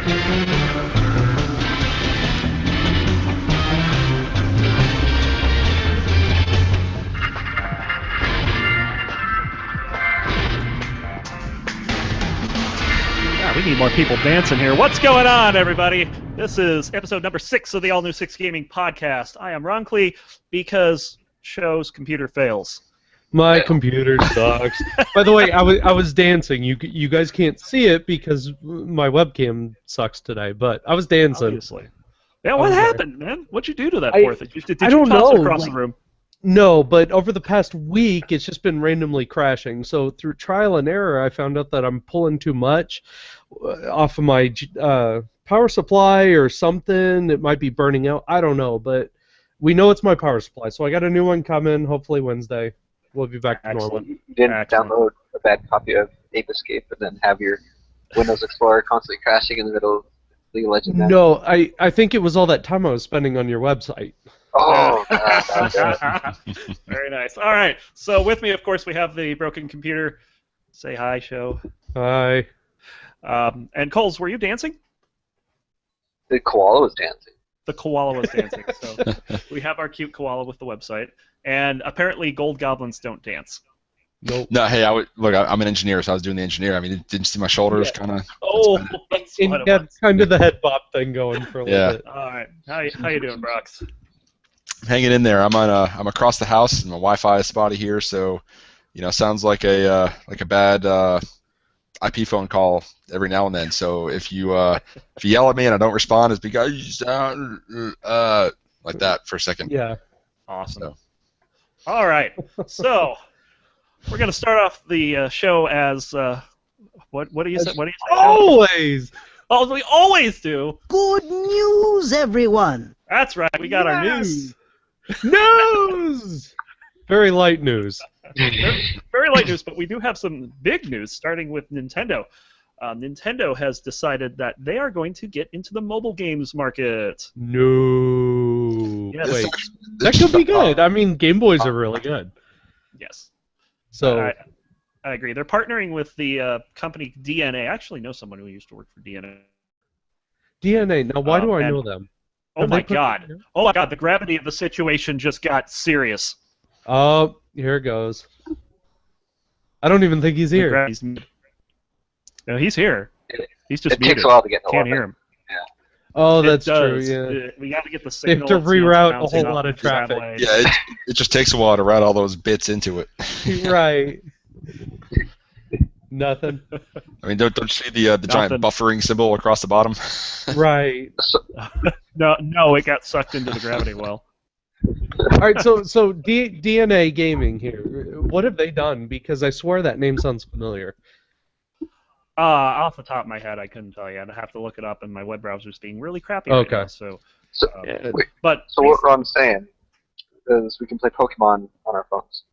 We need more people dancing here. What's going on, everybody? This is episode number 6 of the All New 6 Gaming Podcast. I am Ron Klee because show's computer fails. My computer sucks. By the way, I was dancing. You guys can't see it because my webcam sucks today, but I was dancing. Obviously. Yeah, what happened, man? What'd you do to that poor thing? Did I you don't toss know. it across the room? No, but over the past week, it's just been randomly crashing. So through trial and error, I found out that I'm pulling too much off of my power supply or something. It might be burning out. I don't know, but we know it's my power supply. So I got a new one coming. Hopefully Wednesday, we'll be back to normal. You didn't download a bad copy of Ape Escape and then have your Windows Explorer constantly crashing in the middle of League of Legends? No, I think it was all that time I was spending on your website. Oh, God. Very nice. All right. So with me, of course, we have the broken computer. Say hi, show. Hi. And Coles, were you dancing? The koala was dancing. The koala was dancing. So we have our cute koala with the website. And apparently gold goblins don't dance. Nope. No, hey, I'm an engineer, so I was doing the engineer. I mean, didn't see my shoulders, kind of. Oh, that's And what you it had was. kind of the head bop thing going for a little bit. All right. How you doing, Brox? Hanging in there. I'm across the house, and my Wi-Fi is spotty here, so sounds like a bad IP phone call every now and then. So if you yell at me and I don't respond, it's because you sound like that for a second. Yeah. Awesome. So. All right. So we're gonna start off the show as what do you say? What do you say? Always. Oh, we always do. Good news, everyone! That's right. We got our news. News. Very light news. Very light news, but we do have some big news, starting with Nintendo. Nintendo has decided that they are going to get into the mobile games market. No. Yes. Wait. That could be good. I mean, Game Boys are really good. Yes. So. I agree. They're partnering with the company DNA. I actually know someone who used to work for DNA. DNA. Now, why do I and- know them? Oh Have my they put- god. Oh my god, the gravity of the situation just got serious. Oh, here it goes. I don't even think he's The here. gravity's no, he's here. He's just It muted. takes a while to get in Can't orbit. hear him. Oh, It that's true. does. Yeah. We got to get the They have signal. to It's, you know, reroute a bouncing whole off lot of the traffic. satellite. Yeah, it just takes a while to route all those bits into it. Right. Nothing. I mean, don't you see the giant Nothing. buffering symbol across the bottom? Right. No, it got sucked into the gravity well. All right. So DNA Gaming here. What have they done? Because I swear that name sounds familiar. Off the top of my head, I couldn't tell you. I'd have to look it up, and my web browser's being really crappy right Okay. now. So, So, Yeah. wait, but so what Ron's saying is we can play Pokemon on our phones.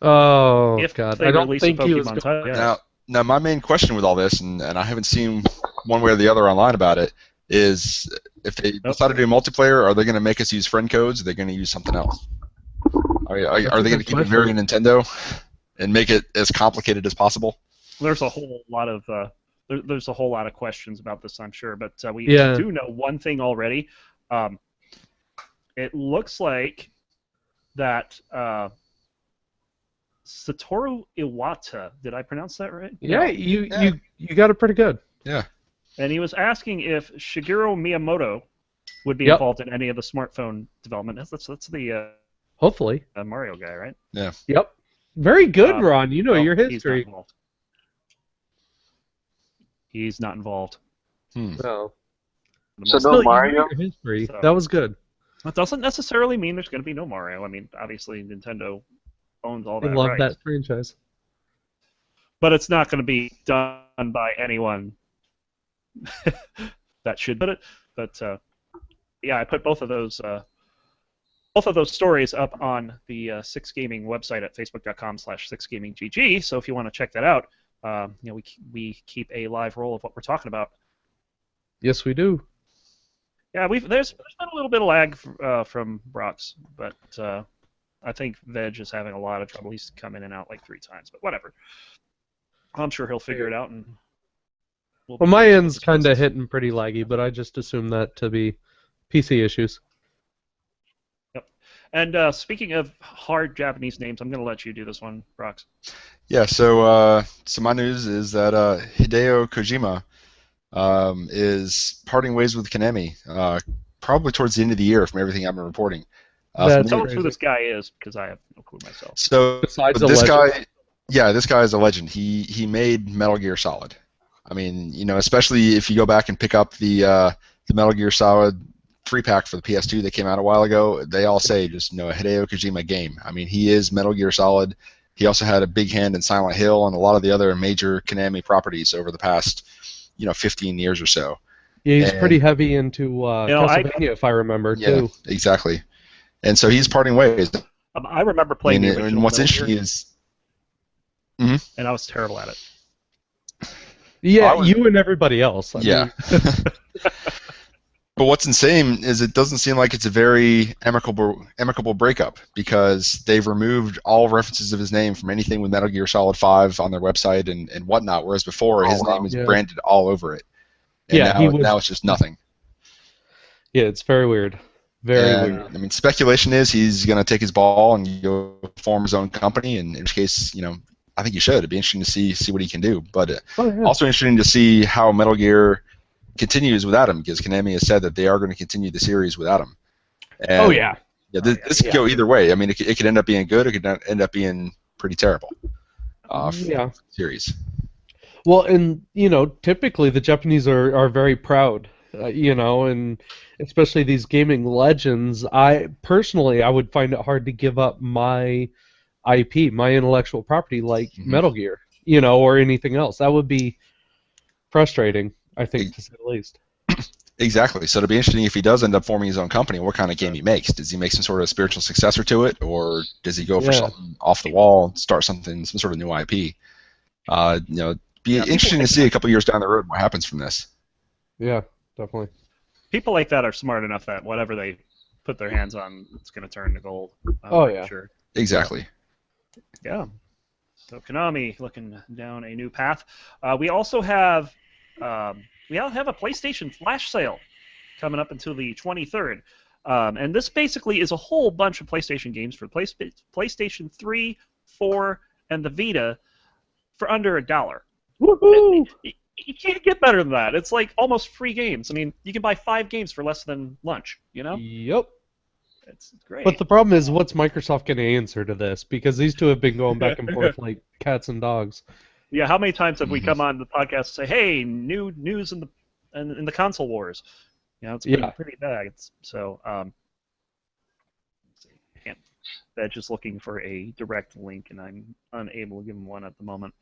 Oh if God! they I don't release think a he was. Pokemon title, yes. Now, my main question with all this, and I haven't seen one way or the other online about it, is if they decide to do multiplayer, are they going to make us use friend codes? Or are they going to use something else? Are they going to keep it very Nintendo and make it as complicated as possible? There's a whole lot of there's a whole lot of questions about this, I'm sure, but we Yeah. do know one thing already. It looks like that Satoru Iwata, did I pronounce that right? Yeah, you got it pretty good. And he was asking if Shigeru Miyamoto would be Yep. involved in any of the smartphone development. That's the Hopefully. Mario guy, right? Yep. Very good, Ron. You know Well, your He's not history. involved. He's not involved. No. So Still, no you know Mario? your history. So- That was good. That doesn't necessarily mean there's going to be no Mario. I mean, obviously Nintendo owns all I that love rights. that franchise. But it's not going to be done by anyone that should put it. But yeah, I put both of those stories up on the Six Gaming website at facebook.com/sixgaminggg. So if you want to check that out, we keep a live roll of what we're talking about. Yes, we do. Yeah, there's been a little bit of lag from Brox, but I think Veg is having a lot of trouble. He's come in and out like 3 times, but whatever. I'm sure he'll figure it out. And Well, my end's kind of hitting pretty laggy, but I just assume that to be PC issues. And speaking of hard Japanese names, I'm going to let you do this one, Brox. Yeah, so my news is that Hideo Kojima is parting ways with Konami, probably towards the end of the year, from everything I've been reporting. That's Tell us who this guy is, because I have no clue myself. So Besides this a legend. guy, yeah, this guy is a legend. He made Metal Gear Solid. I mean, especially if you go back and pick up the Metal Gear Solid 3-pack for the PS2 that came out a while ago, they all say just a Hideo Kojima game. I mean, he is Metal Gear Solid. He also had a big hand in Silent Hill and a lot of the other major Konami properties over the past 15 years or so. Yeah, he's pretty heavy into Castlevania, if I remember, too. Yeah, exactly. And so he's parting ways. I remember playing the original and what's Metal Gear, interesting is... and I was terrible at it. Yeah, you and everybody else. I mean. But what's insane is it doesn't seem like it's a very amicable breakup, because they've removed all references of his name from anything with Metal Gear Solid 5 on their website and whatnot, whereas before his name is branded all over it. And now it's just nothing. Yeah, it's very weird. Very weird. I mean, speculation is he's going to take his ball and go form his own company, and in which case, I think he should. It'd be interesting to see what he can do. But also interesting to see how Metal Gear continues without him, because Konami has said that they are going to continue the series without him. And, this could go either way. I mean, it could end up being good. It could end up being pretty terrible. For the series. Well, and typically the Japanese are very proud, and especially these gaming legends. I would find it hard to give up my IP, my intellectual property, like Metal Gear, or anything else. That would be frustrating, I think, to say the least. Exactly. So it'll be interesting if he does end up forming his own company, what kind of game he makes. Does he make some sort of spiritual successor to it, or does he go for something off the wall and start some sort of new IP? Be interesting to see a couple years down the road what happens from this. Yeah, definitely. People like that are smart enough that whatever they put their hands on, it's going to turn to gold. Sure. Exactly. Yeah. So Konami looking down a new path. We also have a PlayStation flash sale coming up until the 23rd. And this basically is a whole bunch of PlayStation games for PlayStation 3, 4, and the Vita for under $1. Woohoo! You can't get better than that. It's like almost free games. I mean, you can buy 5 games for less than lunch, Yep. It's great. But the problem is, what's Microsoft going to answer to this? Because these two have been going back and forth like cats and dogs. Yeah, how many times have we come on the podcast and say, "Hey, new news in the console wars"? It's pretty bad. So, That's just looking for a direct link, and I'm unable to give him one at the moment.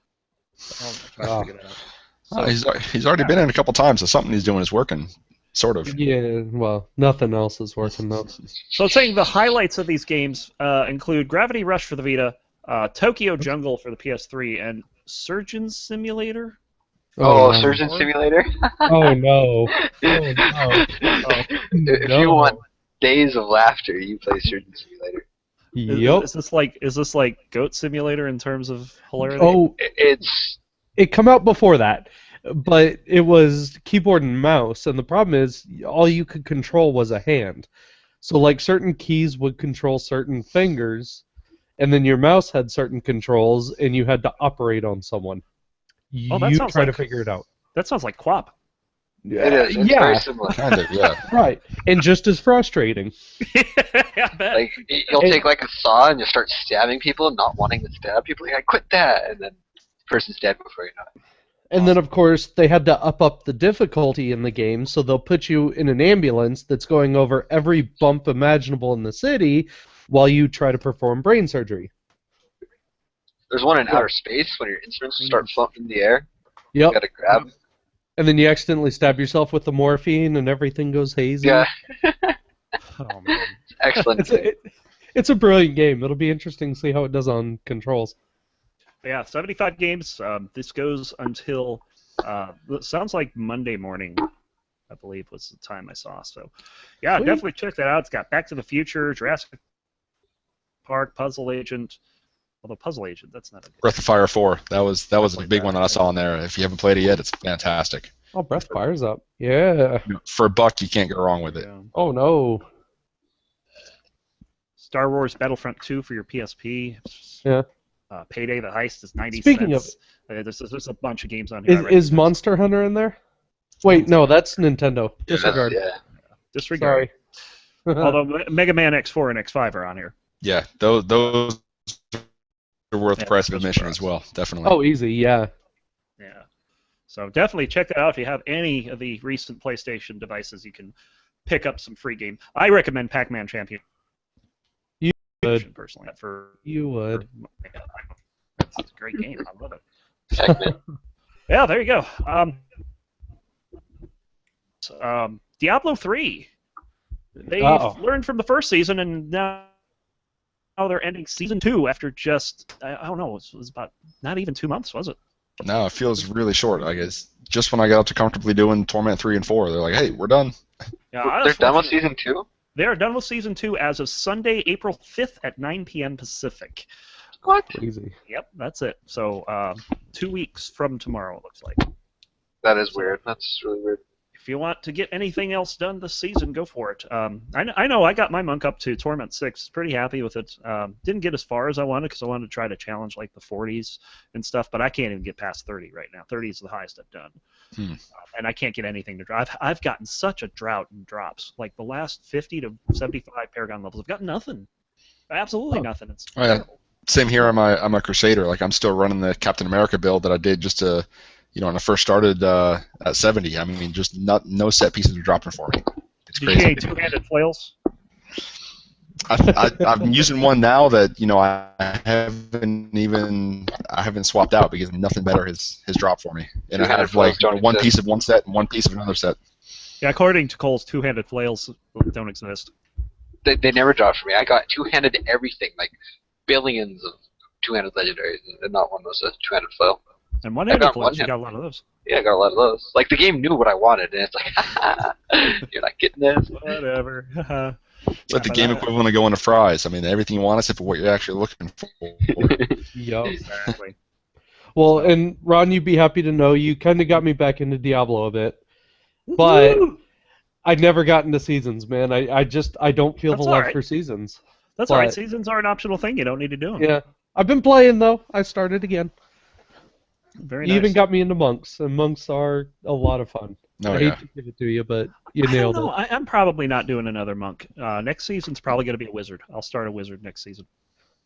So I'll try to figure that out. So, he's already been in a couple times, so something he's doing is working, sort of. Yeah, well, nothing else is working though. So saying the highlights of these games include Gravity Rush for the Vita, Tokyo Jungle for the PS3, and Surgeon Simulator. Surgeon Simulator? Oh no! If you want days of laughter, you play Surgeon Simulator. Yep. Is this like Goat Simulator in terms of hilarity? Oh, it come out before that, but it was keyboard and mouse, and the problem is all you could control was a hand. So like certain keys would control certain fingers, and then your mouse had certain controls, and you had to operate on someone. You try to figure it out. That sounds like QWOP. It is. It's very similar. Kind of, yeah. Right, and just as frustrating. I bet. Like you'll take like a saw and you'll start stabbing people, not wanting to stab people. You're like, quit that, and then the person's dead before you know it. And then, of course, they had to up the difficulty in the game, so they'll put you in an ambulance that's going over every bump imaginable in the city while you try to perform brain surgery. There's one in outer space when your instruments start floating in the air. Yep. You gotta grab. And then you accidentally stab yourself with the morphine, and everything goes hazy. Yeah. Oh man. Excellent. It's a brilliant game. It'll be interesting to see how it does on controls. Yeah, 75 games. This goes until it sounds like Monday morning, I believe was the time I saw. So, yeah, Sweet. Definitely check that out. It's got Back to the Future, Jurassic Park, Puzzle Agent. Although Puzzle Agent, that's not a good Breath of Fire 4. That was a Like big that. one that I saw on there. If you haven't played it yet, it's fantastic. Oh, Breath of Fire's up. Yeah. For $1, you can't go wrong with it. Yeah. Oh no. Star Wars Battlefront 2 for your PSP. Yeah. Payday the Heist is 90 Speaking cents. There's a bunch of games on here. I Is recognize. Monster Hunter in there? Wait, no, that's Nintendo. Yeah, Disregard. yeah. Disregard. Sorry. Although Mega Man X4 and X5 are on here. Yeah, those are worth the Yeah, price of those admission are as well, definitely. Oh, easy, yeah. Yeah. So definitely check that out if you have any of the recent PlayStation devices. You can pick up some free game. I recommend Pac-Man Champion. You would. Personally, for You would. it's a great game. I love it. Pac-Man. Yeah, there you go. Diablo 3. They've learned from the first season, and now they're ending season 2 after just, I don't know, it was about not even 2 months, was it? No, it feels really short. I guess just when I got up to comfortably doing Torment 3 and 4, they're like, "Hey, we're done." Yeah, They're done with season 2? They are done with season 2 as of Sunday, April 5th at 9 p.m. Pacific. What? Easy. Yep, that's it. So 2 weeks from tomorrow, it looks like. That is weird. That's really weird. If you want to get anything else done this season, go for it. I know I got my monk up to Torment 6. Pretty happy with it. Didn't get as far as I wanted because I wanted to try to challenge like the 40s and stuff, but I can't even get past 30 right now. 30 is the highest I've done. And I can't get anything to drop. I've gotten such a drought in drops. Like the last 50 to 75 Paragon levels, I've got nothing. Absolutely nothing. It's Oh, yeah. Same here. I'm a Crusader. Like I'm still running the Captain America build that I did just to, when I first started at 70. I mean, just no set pieces are dropping for me. It's you crazy. getting two-handed flails? I'm using one now that I haven't swapped out because nothing better has dropped for me. And I have like one piece of one set and one piece of another set. Yeah, according to Cole's, two-handed flails don't exist. They never dropped for me. I got two-handed everything, like billions of two-handed legendaries, and not one was a two-handed flail. And one-handed got flails, you one-handed. got a lot of those. Yeah, I got a lot of those. Like the game knew what I wanted, and it's like, you're not getting this. Whatever. It's like the game equivalent of going to Fry's. I mean, everything you want except for what you're actually looking for. Yup. Exactly. Well, and Ron, you'd be happy to know you kind of got me back into Diablo a bit, but I'd never gotten to seasons, man. I don't feel That's the love alright. for seasons. That's all right. Seasons are an optional thing. You don't need to do them. Yeah, I've been playing though. I started again. Very You nice. even got me into monks, and monks are a lot of fun. Oh, I yeah. hate to give it to you, but you I don't nailed know. it. I'm probably not doing another monk. Next season's probably going to be a wizard. I'll start a wizard next season.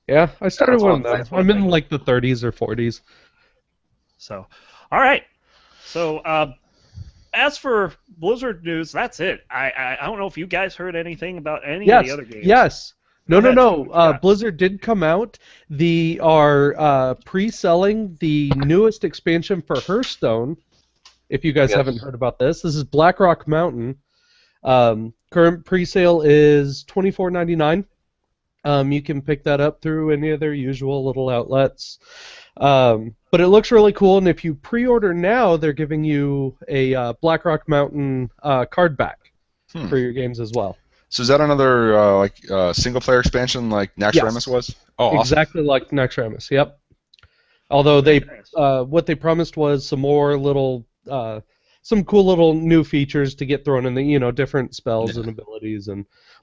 Yeah, I started That's one what of them. that's what I'm I'm in thinking. like the 30s or 40s. So, all right. So, as for Blizzard news, that's it. I don't know if you guys heard anything about any of the other games. Yes. No. Go ahead. Yeah. Blizzard did come out. They are pre-selling the newest expansion for Hearthstone. If you guys Yes. haven't heard about this, this is Blackrock Mountain. Current pre-sale is $24.99. You can pick that up through any of their usual little outlets. But it looks really cool, and if you pre-order now, they're giving you a Blackrock Mountain card back for your games as well. So is that another single-player expansion like Naxxramas was? Oh, awesome. Exactly like Naxxramas, yep. Although they, Nice. what they promised was some more little, some cool little new features to get thrown in the, different spells and abilities,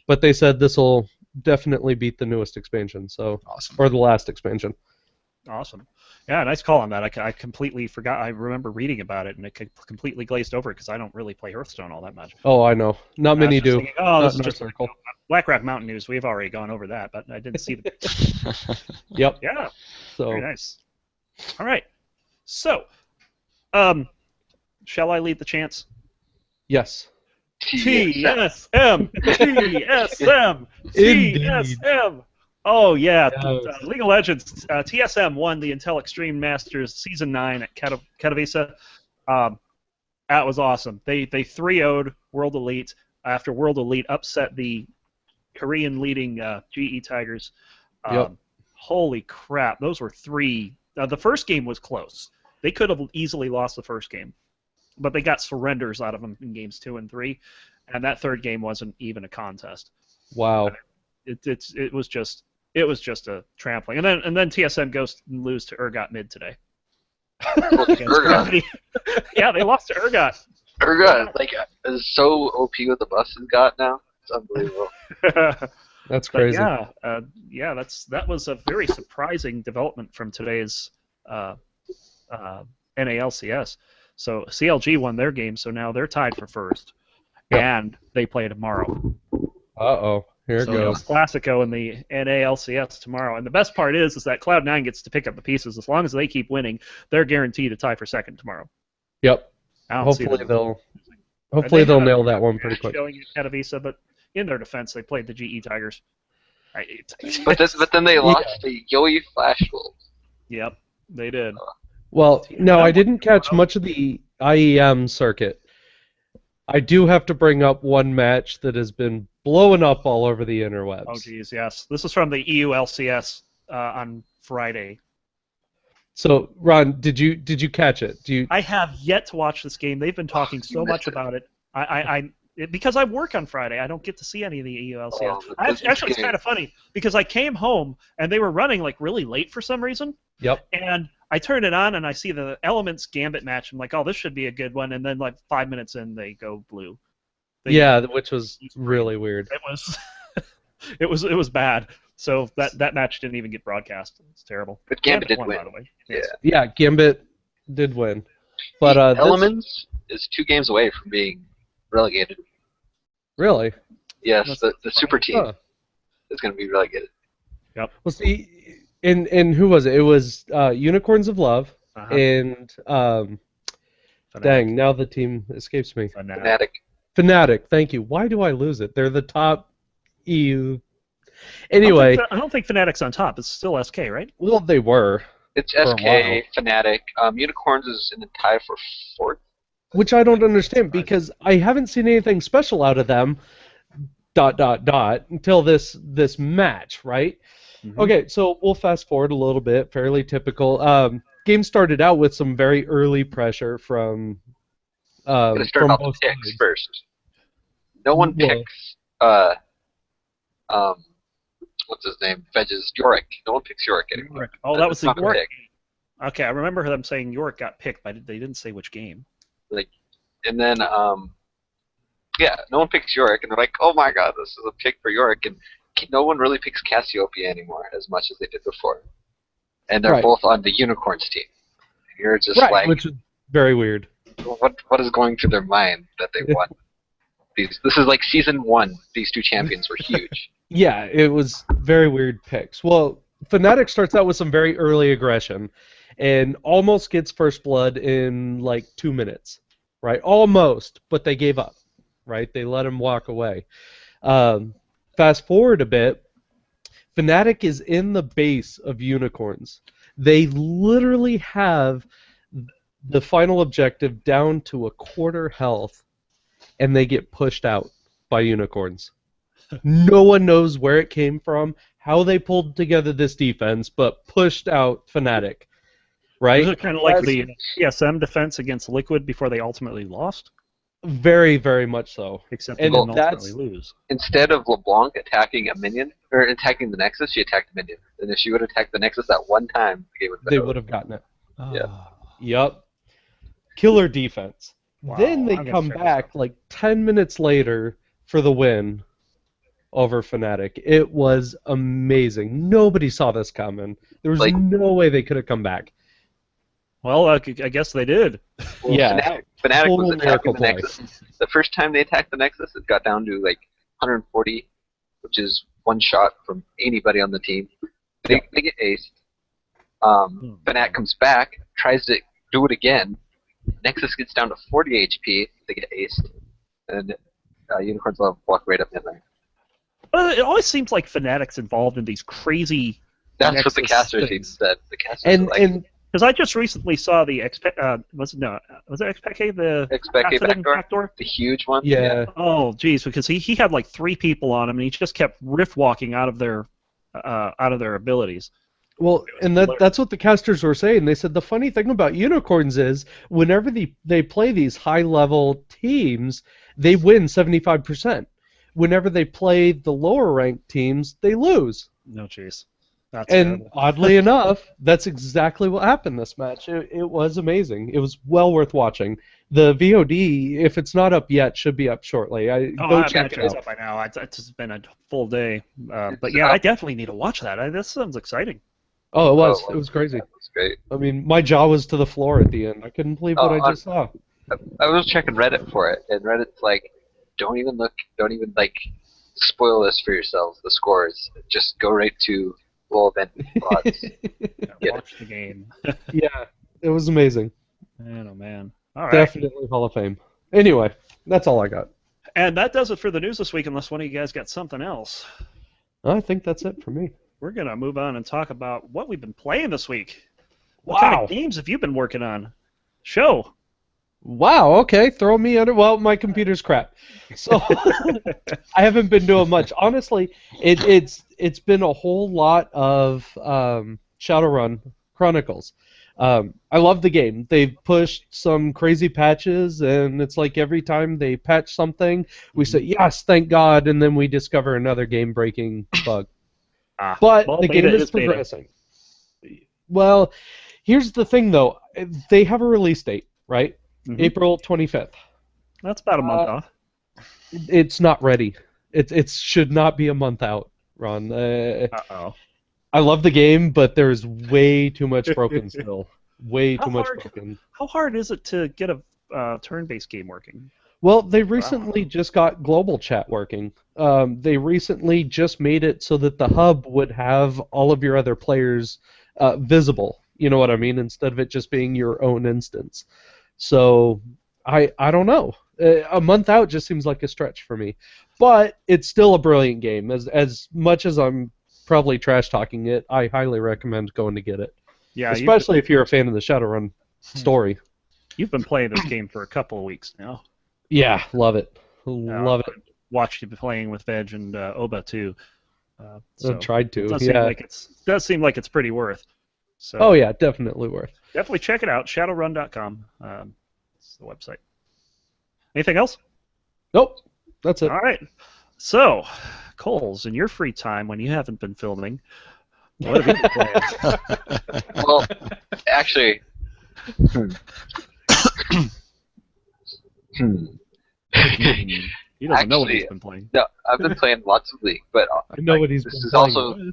but they said this will definitely beat the newest expansion, Awesome. or the last expansion. Awesome. Yeah, nice call on that. I completely forgot. I remember reading about it, and it completely glazed over because I don't really play Hearthstone all that much. Oh, I know. Not many I was just do. thinking, oh, Not this is in our just circle. Blackrock Mountain news. We've already gone over that, but I didn't see the. Yep. Yeah, So very nice. All right. So, shall I lead the chants? yes. TSM, TSM, Indeed. TSM. Oh yeah, Yes. League of Legends. TSM won the Intel Extreme Masters Season 9 at Katowice. That was awesome. They 3-0'd World Elite after World Elite upset the Korean leading GE Tigers. Yep. Holy crap, those were three. The first game was close. They could have easily lost the first game, but they got surrenders out of them in games 2 and 3, and that third game wasn't even a contest. Wow. It was just a trampling, and then TSM goes and lose to Urgot mid today. Urgot. Yeah, they lost to Urgot. Urga, like, is so OP what the bus has got now. It's unbelievable. That's But crazy. yeah, that was a very surprising development from today's NALCS. So CLG won their game, so now they're tied for first, Yep. and they play tomorrow. Uh-oh. Here it So goes. it's Classico in the NALCS tomorrow. And the best part is that Cloud9 gets to pick up the pieces. As long as they keep winning, they're guaranteed a tie for second tomorrow. Yep. I don't see Hopefully them- they'll They hopefully had they'll a nail that one pretty quick. Showing at Katowice, but in their defense, they played the GE Tigers. But then they lost to Yoi Flash Wolves. Yep, they did. Well, no, I didn't catch much of the IEM circuit. I do have to bring up one match that has been blowing up all over the interwebs. Oh, geez, yes. This is from the EU LCS on Friday. So, Ron, did you catch it? I have yet to watch this game. They've been talking so much about it. Because I work on Friday, I don't get to see any of the EU LCS. Oh, but this Actually, it's game- kind of funny because I came home and they were running like really late for some reason. Yep. And I turn it on and I see the Elements Gambit match. I'm like, oh, this should be a good one. And then like 5 minutes in, they go blue. Yeah, which was really weird. It was, it was bad. So that match didn't even get broadcast. It's terrible. But Gambit did won, win. by the way. Yeah. Yeah, Gambit did win. But this- Elements is 2 games away from being relegated. really? Yes, That's the super team Huh. is going to be relegated. Well, see, and who was it? It was Unicorns of Love Uh-huh. and Fnatic. dang, now the team escapes me. Fnatic. Fnatic. Thank you. Why do I lose it? They're the top EU. Anyway, I don't think Fnatic's on top. It's still SK, right? well, they were, It's For a SK, Fnatic. Unicorns is in the tie for 4th. which I don't understand because I haven't seen anything special out of them. ... until this match, right? Mhm. Okay, so we'll fast forward a little bit. Fairly typical. Game started out with some very early pressure from Going to start from off the both picks sides. first. No one Well- picks, what's his name? Vedges, Yorick. No one picks Yorick anymore. Yorick. Oh, that was the That's not a York. Okay, I remember them saying York got picked, but they didn't say which game. And then, yeah, no one picks Yorick, and they're like, oh my god, this is a pick for Yorick, and no one really picks Cassiopeia anymore as much as they did before. And they're Right. both on the Unicorns team. And you're just Right, like, which is very weird. what is going through their mind that they won? This is like season 1. These 2 champions were huge. Yeah, it was very weird picks. Well, Fnatic starts out with some very early aggression and almost gets first blood in like 2 minutes, right? Almost, but they gave up, right? They let him walk away. Fast forward a bit, Fnatic is in the base of Unicorns. They literally have the final objective down to a quarter health, and they get pushed out by Unicorns. No one knows where it came from, how they pulled together this defense, but pushed out Fnatic, right? Was it kind of like That's- the TSM defense against Liquid before they ultimately lost? Very, very much so. Except And they didn't that's- ultimately lose. Instead of LeBlanc attacking a minion, or attacking the Nexus, she attacked the minion. And if she would have attacked the Nexus that one time, the game would have been They over. would have gotten it. Yeah. Yep. Killer defense. Wow, Then they I'm gonna come check this back out. like 10 minutes later for the win over Fnatic. It was amazing. Nobody saw this coming. There was Like- no way they could have come back. Well, I guess they did. Well, Yeah. Fnatic Total was attacking miracle the play. Nexus. The first time they attacked the Nexus, it got down to like 140, which is one shot from anybody on the team. They get aced. Fnatic comes back, tries to do it again. Nexus gets down to 40 HP. They get aced. And Unicorns will walk right up in there. Well, it always seems like Fnatic's involved in these crazy. That's what the Nexus caster team things. said. The caster And like, and Because I just recently saw the was it XPK the expect a Paxton backdoor, the huge one. yeah. Oh, geez, because he had like 3 people on him, and he just kept riff walking out of their abilities. Well, and that's what the casters were saying. They said the funny thing about Unicorns is whenever they play these high-level teams, they win 75%. Whenever they play the lower-ranked teams, they lose. No, jeez. That's And terrible. oddly enough, that's exactly what happened this match. It was amazing. It was well worth watching. The VOD, if it's not up yet, should be up shortly. Go I check imagine it it's out. up by now. It's just been a full day. But It's yeah, I up. definitely need to watch that. This sounds exciting. Oh, it was. Oh, It was crazy. That was great. I mean, my jaw was to the floor at the end. I couldn't believe what Oh, I just saw. I was checking Reddit for it, and Reddit's like, don't even like spoil this for yourselves. The scores. Just go right to full event odds. Yeah, watch the game. Yeah, it was amazing. Man, oh man. All right. Definitely Hall of Fame. Anyway, that's all I got. And that does it for the news this week, unless one of you guys got something else. I think that's it for me. We're going to move on and talk about what we've been playing this week. What kind of games have you been working on? Show. Wow, okay, throw me under. Well, my computer's crap, so I haven't been doing much. Honestly, it's been a whole lot of Shadowrun Chronicles. I love the game. They've pushed some crazy patches, and it's like every time they patch something, we say yes, thank God, and then we discover another game-breaking bug. But well, the beta game is is beta. progressing. Well, here's the thing, though. They have a release date, right? Mhm. April 25th. That's about a month off. It's not ready. It should not be a month out, Ron. Uh-oh. I love the game, but there's way too much broken still. Way How too much hard- broken. How hard is it to get a turn-based game working? Well, they recently just got global chat working. They recently just made it so that the hub would have all of your other players visible. You know what I mean? Instead of it just being your own instance. So I don't know. A month out just seems like a stretch for me. But it's still a brilliant game. As much as I'm probably trash talking it, I highly recommend going to get it. Yeah, Especially if you're a fan of the Shadowrun story. you've been playing this game for a couple of weeks now. Yeah, love it. Love it. Watched you playing with Veg and Oba too. I've tried to. It does Yeah. seem like it's pretty worth. So Oh yeah, definitely worth. definitely check it out. Shadowrun.com. It's the website. Anything else? Nope. That's it. All right. So, Coles, in your free time when you haven't been filming, what have you been playing? Well, actually, He doesn't know what he's Actually, been playing. no, I've been playing lots of League, but I know what he's this been is playing. also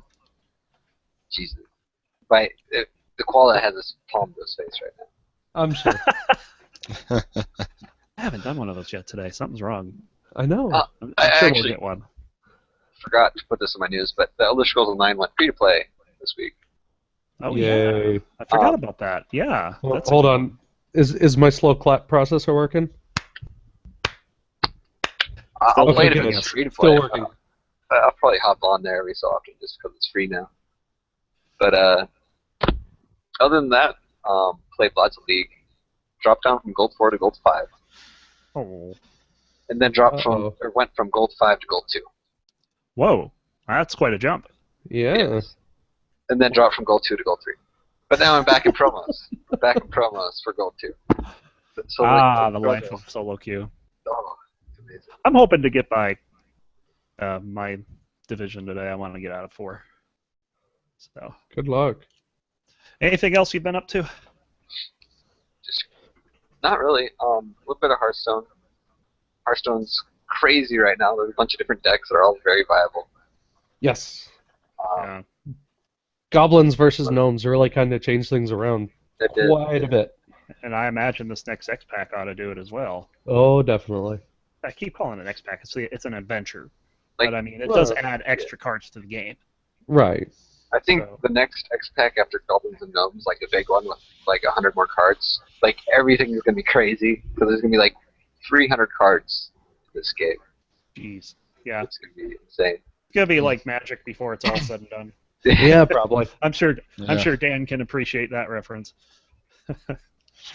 Jesus. The koala has his palm to his face right now. I'm sure. I haven't done one of those yet today. Something's wrong. I know. I'm I sure actually- we'll get one. Forgot to put this in my news, but the Elder Scrolls Online went free to play this week. Oh Yay. yeah, I forgot about that. Yeah, that's Hold on. Is my slow clap processor working? I'll Still play it if working. it's free to play. Still working. I'll probably hop on there every so often just because it's free now. But other than that, played lots of League. Dropped down from Gold 4 to Gold 5, Oh, and then went from Gold 5 to Gold 2. whoa, that's quite a jump. Yeah. And then dropped from Gold 2 to Gold 3. But now I'm back in promos. Back in promos for Gold 2. So The life of solo queue. Oh, it's amazing. I'm hoping to get by my division today. I want to get out of 4. So, Good luck. anything else you've been up to? Just not really. A little bit of Hearthstone. Hearthstone's crazy right now. There's a bunch of different decks that are all very viable. Yes. Yeah. Goblins versus gnomes really kind of changed things around That did. quite a bit. And I imagine this next X Pack ought to do it as well. Oh, definitely. I keep calling it X Pack. It's an adventure, Like, but I mean it well, does add extra cards to the game. Right. I think So- the next X pack after Goblins and Gnomes, like a big one with like 100 more cards, like everything is gonna be crazy because there's gonna be like 300 cards in this game. Jeez, yeah, It's gonna be insane. it's gonna be like Magic before it's all said and done. Yeah, probably. I'm sure Yeah. Dan can appreciate that reference. What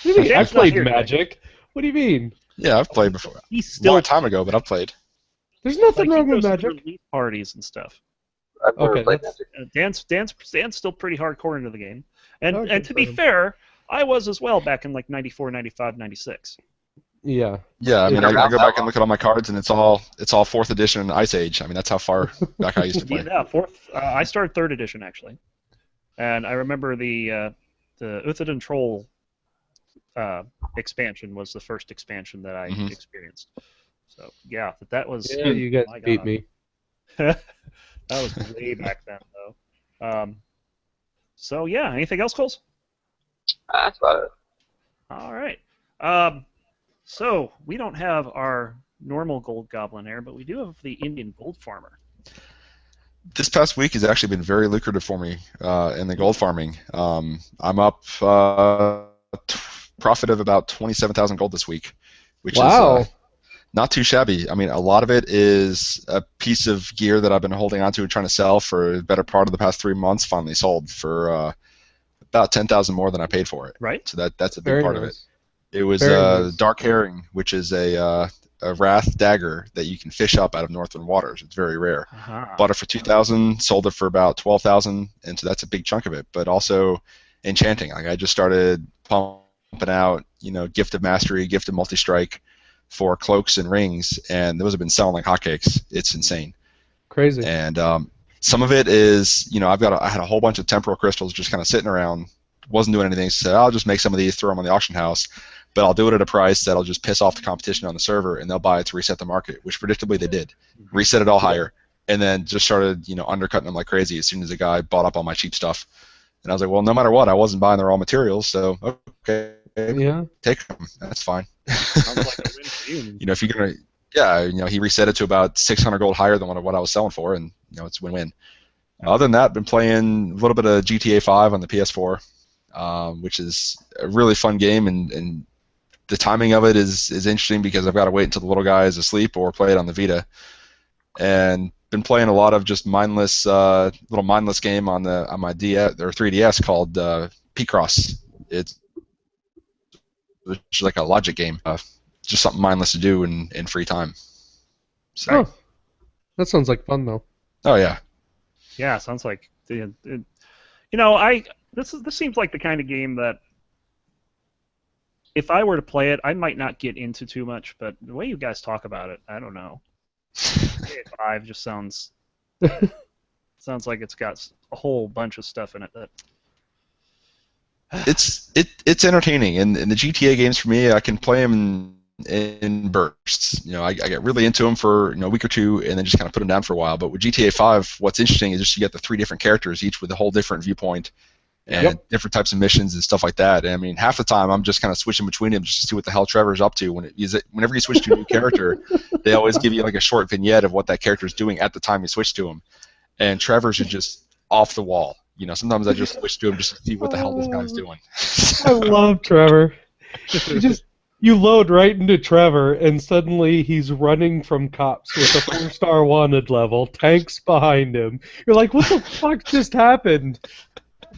do you mean? I Dan's not played here today. Magic. What do you mean? Yeah, I've played before. He's A still long time ago, but I've played. There's nothing like, wrong he with goes to Magic. release parties and stuff. I've never Okay, played that's- Magic. Dan's still pretty hardcore into the game, and Oh, and good to for be him. fair, I was as well back in like 94, 95, 96. Yeah. Yeah, I mean, Yeah, I go that back and long. look at all my cards, and it's all 4th edition Ice Age. I mean, that's how far back I used to play. Yeah, fourth. I started 3rd edition actually. And I remember the Uthadin Troll expansion was the first expansion that I experienced. So yeah, that was. Yeah, you guys my beat God. me. That was way back then, though. So yeah, anything else, Coles? That's about it. All right. So we don't have our normal gold goblin here, but we do have the Indian gold farmer. This past week has actually been very lucrative for me in the gold farming. I'm up profit of about 27,000 gold this week, which Wow. is not too shabby. I mean, a lot of it is a piece of gear that I've been holding on to and trying to sell for the better part of the past 3 months. Finally sold for about 10,000 more than I paid for it. Right. So that's a big Very part of it. nice. It was Very nice. Dark Herring, which is a wrath dagger that you can fish up out of Northern Waters. It's very rare. Uh-huh. Bought it for 2,000, sold it for about 12,000, and so that's a big chunk of it. But also enchanting. Like I just started pumping out, Gift of Mastery, Gift of Multi-Strike for cloaks and rings, and those have been selling like hotcakes. It's insane. Crazy. And some of it is, I had a whole bunch of temporal crystals just kind of sitting around, wasn't doing anything. So I'll just make some of these, throw them on the auction house, but I'll do it at a price that'll just piss off the competition on the server, and they'll buy it to reset the market, which predictably they did. Reset it all higher, and then just started, undercutting them like crazy as soon as the guy bought up all my cheap stuff. And I was like, well, no matter what, I wasn't buying the raw materials, so okay, Yeah. take them. That's fine. Sounds like a win for you. If you're gonna, he reset it to about 600 gold higher than what I was selling for, and it's a win-win. Other than that, been playing a little bit of GTA 5 on the PS4, which is a really fun game, and the timing of it is interesting because I've got to wait until the little guy is asleep or play it on the Vita. And been playing a lot of just mindless, little mindless game on my DS or 3DS called P-Cross. It's like a logic game, just something mindless to do in free time. So, Oh, that sounds like fun though. oh yeah. Yeah, sounds like this seems like the kind of game that if I were to play it, I might not get into too much, but the way you guys talk about it, I don't know. GTA 5 just sounds like it's got a whole bunch of stuff in it that it's entertaining, and the GTA games for me, I can play them in bursts. I get really into them for a week or two, and then just kind of put them down for a while. But with GTA 5, what's interesting is just you get the 3 different characters, each with a whole different viewpoint and different types of missions and stuff like that. And I mean, half the time I'm just kind of switching between them just to see what the hell Trevor's up to. Whenever you switch to a new character, they always give you like a short vignette of what that character's doing at the time you switch to him. And Trevor's are just off the wall. Sometimes I just switch to him just to see what the hell this guy's doing. I love Trevor. You load right into Trevor, and suddenly he's running from cops with a 4-star wanted level, tanks behind him. You're like, what the fuck just happened?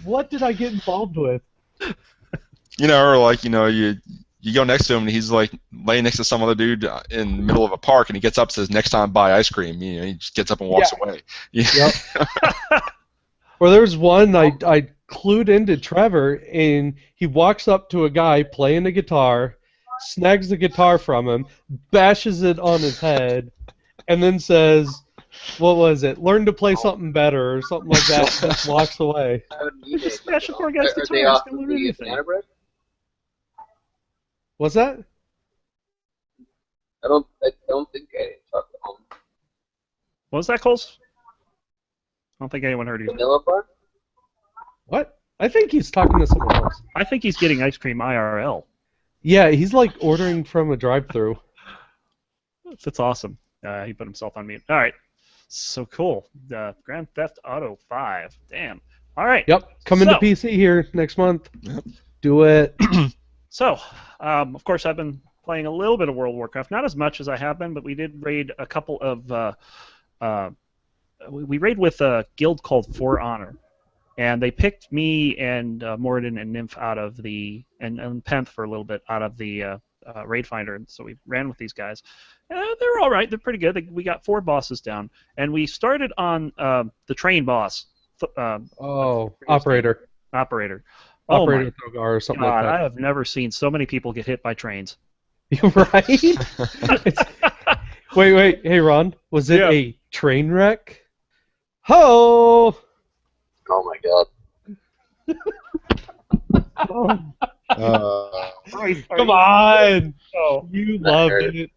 What did I get involved with? Or like, you go next to him and he's like laying next to some other dude in the middle of a park, and he gets up and says, next time buy ice cream. He just gets up and walks away. Yep. Or there's one I clued into Trevor, and he walks up to a guy playing a guitar, snags the guitar from him, bashes it on his head, and then says, what was it? Learn to play something better or something like that, and just walks away. Just smash the poor guy's Are guitar. they It's off gonna learn the anything. banana bread? What's that? I don't think I talked about What was that, Coles? I don't think anyone heard you. vanilla bar. What? I think he's talking to someone else. I think he's getting ice cream IRL. Yeah, he's like ordering from a drive-thru. That's awesome. He put himself on mute. All right. So cool. Grand Theft Auto 5. Damn. All right. Yep, coming So- to PC here next month. Yep. Do it. So, of course, I've been playing a little bit of World of Warcraft. Not as much as I have been, but we did raid a couple of... we raid with a guild called For Honor. And they picked me and Moradin and Nymph out of the... and Penth for a little bit out of the raid finder. And so we ran with these guys. They're all right. They're pretty good. We got 4 bosses down. And we started on the train boss. Operator. Operator. Operator Oh Thogar or something my God, like I have never seen so many people get hit by trains. that. Right? Wait. Hey, Ron. Was it a train wreck? Ho! Oh my god. Christ, are Come you- on! Oh, You loved hurt. it.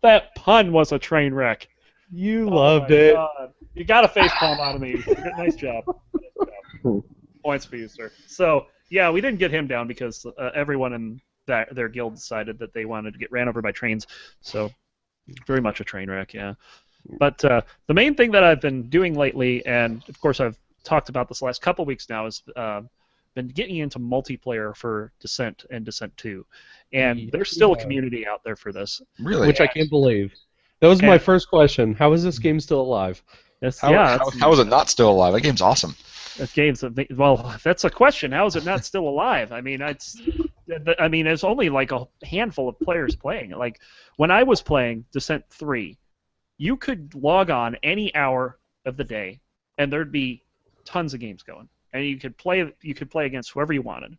that pun was a train wreck. You Oh loved my it. God. You got a face palm out of me. Nice job. Points for you, sir. So, yeah, we didn't get him down because everyone in their guild decided that they wanted to get ran over by trains. So, very much a train wreck, yeah. But the main thing that I've been doing lately, and of course I've talked about this the last couple weeks now, is been getting into multiplayer for Descent and Descent 2. And there's still a community out there for this. Really? Which I can't believe. That was my And- first question. How is this game still alive? How is it not still alive? That game's awesome. That game's well, that's a question. How is it not still alive? I mean, there's only like a handful of players playing. Like when I was playing Descent 3, you could log on any hour of the day, and there'd be tons of games going, and you could play against whoever you wanted.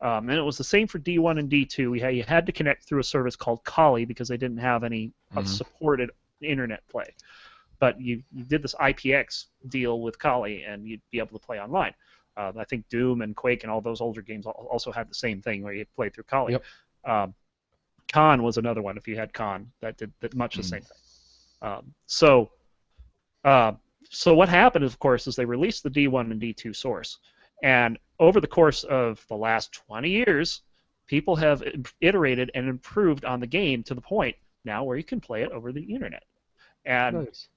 And it was the same for D1 and D2. You had to connect through a service called Kali because they didn't have any supported internet play. But you did this IPX deal with Kali, and you'd be able to play online. I think Doom and Quake and all those older games also had the same thing where you played through Kali. Yep. Khan was another one. If you had Khan, that did much the same thing. So what happened, of course, is they released the D1 and D2 source, and over the course of the last 20 years, people have iterated and improved on the game to the point now where you can play it over the internet. And Nice.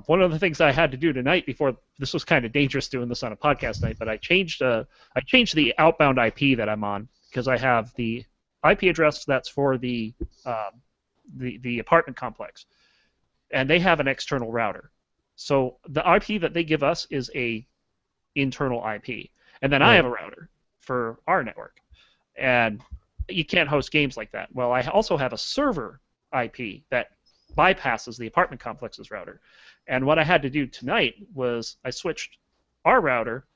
one of the things I had to do tonight, before this was kind of dangerous doing this on a podcast night, but I changed the outbound IP that I'm on because I have the IP address that's for the apartment complex, and they have an external router. So the IP that they give us is a internal IP, and then I have a router for our network, and you can't host games like that. Well, I also have a server IP that bypasses the apartment complex's router. And what I had to do tonight was I switched our router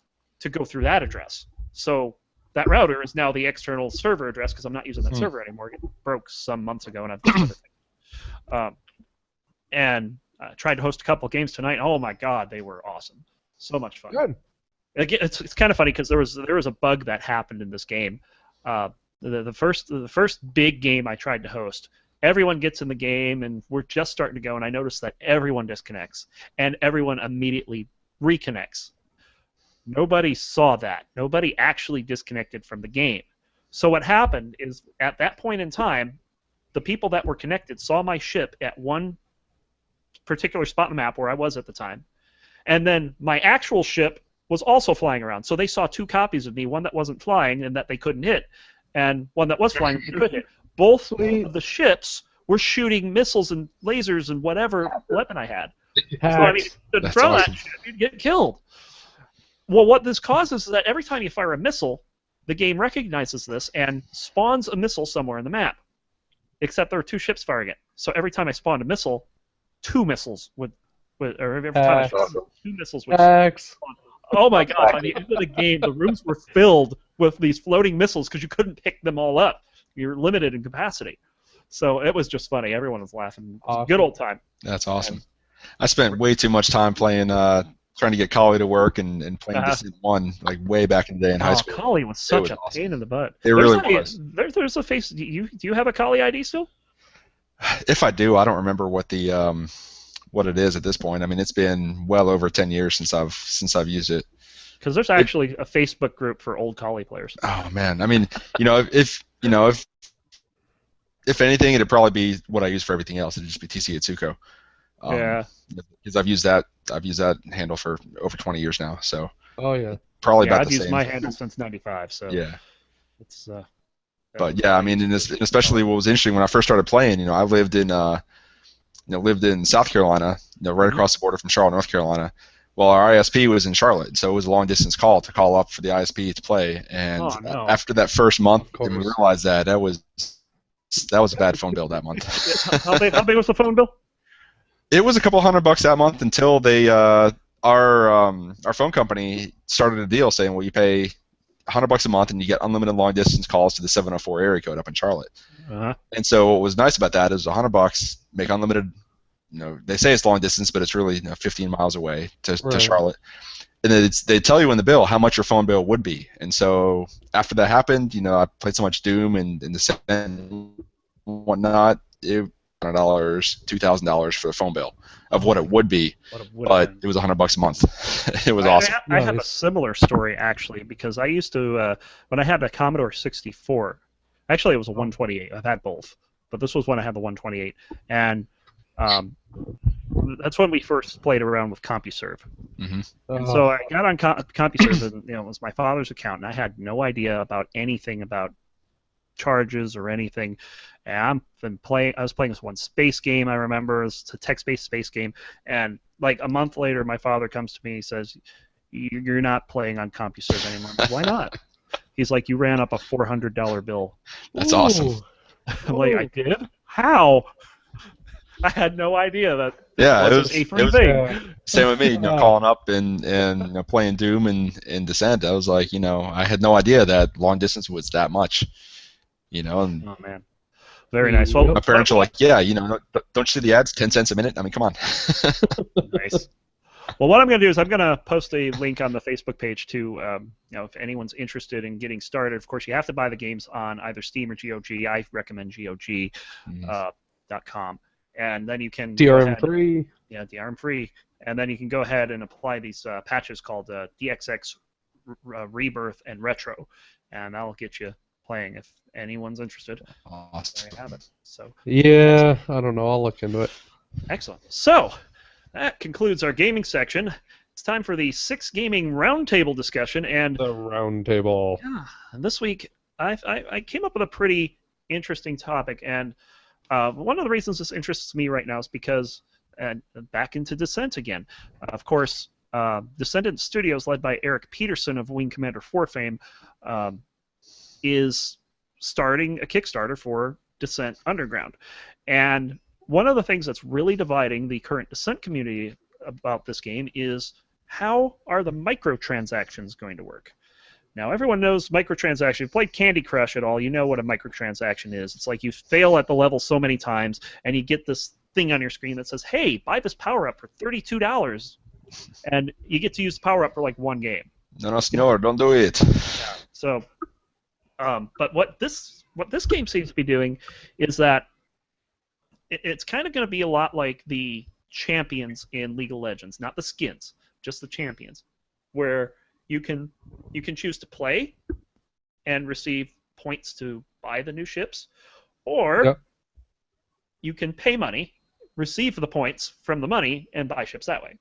to go through that address. So that router is now the external server address because I'm not using that server anymore. It broke some months ago, and I've done everything. And I tried to host a couple of games tonight. Oh my God, they were awesome! So much fun. Good. Again, it's kind of funny because there was a bug that happened in this game. The first big game I tried to host, everyone gets in the game and we're just starting to go, and I noticed that everyone disconnects and everyone immediately reconnects. Nobody saw that. Nobody actually disconnected from the game. So what happened is at that point in time, the people that were connected saw my ship at one particular spot on the map where I was at the time, and then my actual ship was also flying around. So they saw two copies of me, one that wasn't flying and that they couldn't hit, and one that was flying and they could hit. Both of the ships were shooting missiles and lasers and whatever weapon I had. So, I mean, to That's throw awesome. that shit, you'd get killed. Well, what this causes is that every time you fire a missile, the game recognizes this and spawns a missile somewhere in the map. Except there are two ships firing it. So every time I spawned a missile, two missiles would or every time I spawned two missiles would X. Oh my God! By the end of the game, the rooms were filled with these floating missiles because you couldn't pick them all up. You're limited in capacity. So it was just funny. Everyone was laughing. It was a good old time. That's awesome. I spent way too much time playing, trying to get Kali to work and playing Descent 1, like way back in the day in high school. Kali was such was a awesome. pain in the butt. It really was. There's a face. Do you have a Kali ID still? If I do, I don't remember what the what it is at this point. I mean, it's been well over 10 years since I've used it. Because there's actually a Facebook group for old Kali players. Oh man, I mean, if anything, it'd probably be what I use for everything else. It'd just be TC Atsuko. Yeah. Because I've used that handle for over 20 years now. So Oh yeah. probably Yeah, about I've the used same. my handle since '95. So Yeah. it's. But yeah, I mean, and especially what was interesting when I first started playing, I lived in South Carolina, right across the border from Charlotte, North Carolina. Well, our ISP was in Charlotte, so it was a long distance call to call up for the ISP to play. And Oh, no. after that first month, Of course. we realized that was a bad phone bill that month. how big was the phone bill? It was a couple $100 that month until they our phone company started a deal saying, well, you pay $100 a month and you get unlimited long distance calls to the 704 area code up in Charlotte. Uh-huh. And so what was nice about that is $100 make unlimited. They say it's long distance, but it's really 15 miles away to Right. Charlotte. and they tell you in the bill how much your phone bill would be. And so after that happened, I played so much Doom and the and whatnot. It $100, $2,000 for the phone bill of what it would be, but it was $100 a month. It was awesome. I have a similar story actually, because I used to when I had a Commodore 64. Actually, it was a 128. I've had both, but this was when I had the 128, and that's when we first played around with CompuServe. Mm-hmm. And so I got on CompuServe, and it was my father's account, and I had no idea about anything about charges or anything. And I was playing this one space game. I remember it's a text-based space game, and like a month later, my father comes to me and he says, "You're not playing on CompuServe anymore." I'm like, "Why not?" He's like, "You ran up a $400 bill." That's awesome. I'm like, "I did? How?" I had no idea that. Yeah, it was a free thing. Same with me. Calling up and playing Doom and Descent. I was like, I had no idea that long distance was that much. And oh man, very nice. Well, my parents are like, yeah, don't you see the ads? 10 cents a minute. I mean, come on. Nice. Well, what I'm going to do is I'm going to post a link on the Facebook page to, if anyone's interested in getting started. Of course, you have to buy the games on either Steam or GOG. I recommend GOG.com. And then you can DRM free. Yeah, DRM free. And then you can go ahead and apply these patches called DXX Rebirth and Retro, and that'll get you playing if anyone's interested. Awesome. There you have it. So. Yeah, I don't know. I'll look into it. Excellent. So that concludes our gaming section. It's time for the 6 Gaming Roundtable discussion, and the roundtable. Yeah, and this week I came up with a pretty interesting topic, and one of the reasons this interests me right now is because, back into Descent again. Of course, Descendant Studios, led by Eric Peterson of Wing Commander 4 fame, is starting a Kickstarter for Descent Underground. And one of the things that's really dividing the current Descent community about this game is how are the microtransactions going to work? Now, everyone knows microtransactions. If you've played Candy Crush at all, you know what a microtransaction is. It's like you fail at the level so many times, and you get this thing on your screen that says, "Hey, buy this power-up for $32," and you get to use the power-up for like one game. No, senor, don't do it. Yeah. So, but what this game seems to be doing is that it's kind of going to be a lot like the champions in League of Legends, not the skins, just the champions, where you can choose to play and receive points to buy the new ships, or you can pay money, receive the points from the money, and buy ships that way.